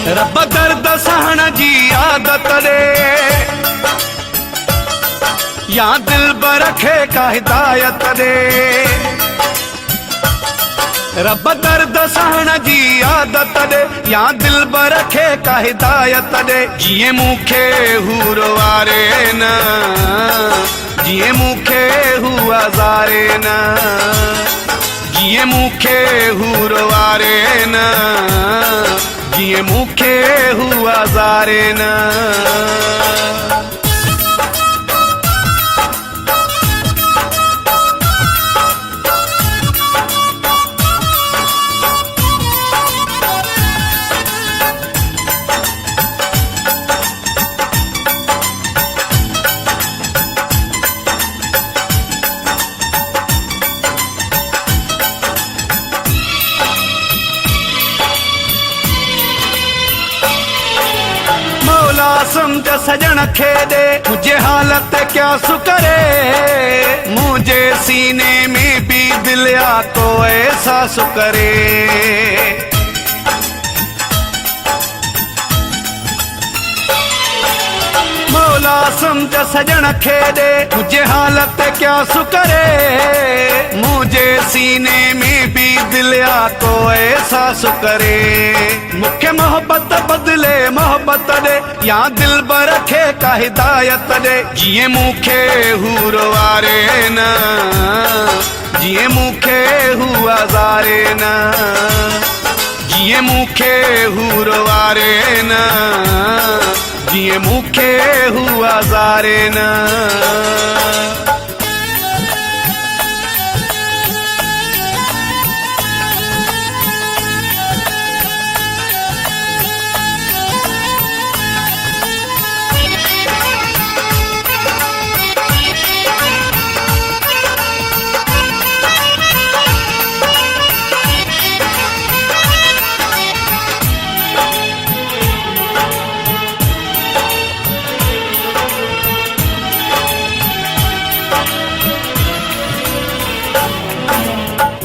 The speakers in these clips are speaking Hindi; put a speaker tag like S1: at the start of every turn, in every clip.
S1: रब दर्द सहण जी आदत ॾे, या दिल रखे का हिदायत ॾे। रब दर्द सहण जी आदत ॾे, या दिल रखे का हिदायत ॾे। जिए मूंखे हू रोआरे न, जिए मूंखे हू आज़ारे न, जिए मूंखे हू रोआरे न, जिए मूंखे हू आज़ारे न। समझ सजन खे दे, मुझे हालत क्या सुकरे। मुझे सीने में भी दिल या तो ऐसा सुकरे। मौला समझ सजन खे दे, मुझे हालत क्या सुकरे। मुझे सीने में भी दिल या तो ऐसा सुकरे। मुख्य मोहब्बत बदले मोहब्बत दे, या दिल रखे का हिदायत दे। जिए मूंखे हू रोआरे न, जिए मूंखे हू आज़ारे न, जिए मूंखे हू रोआरे न, जिए मूंखे हू आज़ारे न।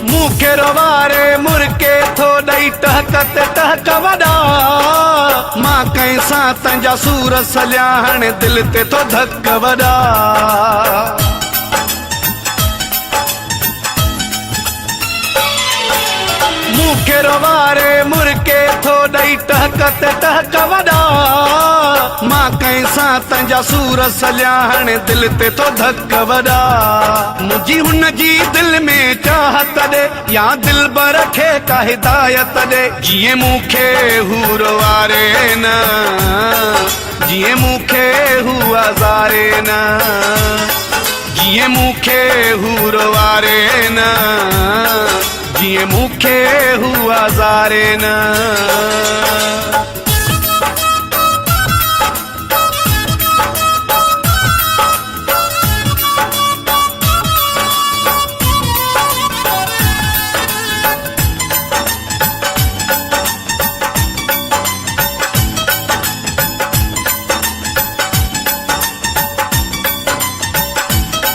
S1: मूंखे रोवारे मुर्के थो ॾई टहकत टहक वॾा। मां कंहिंसां तंहिंजा सूर सलिया, हाणे दिल ते थो धक वॾा। मूंखे रोवारे मुर्के थो ॾई टहकत टहक वॾा। मां कंहिंसां तंहिंजा सूर सलिया, हाणे दिल ते थो धक वॾा। मुंहिंजी हुन जी दिल में चाहत ॾे, या दिल रखे का हिदायत ॾे। जिए मूंखे हू रोआरे न, जिए मूंखे हू आज़ारे न, जिए मूंखे हू रोआरे न, जिए मूंखे हू आज़ारे न।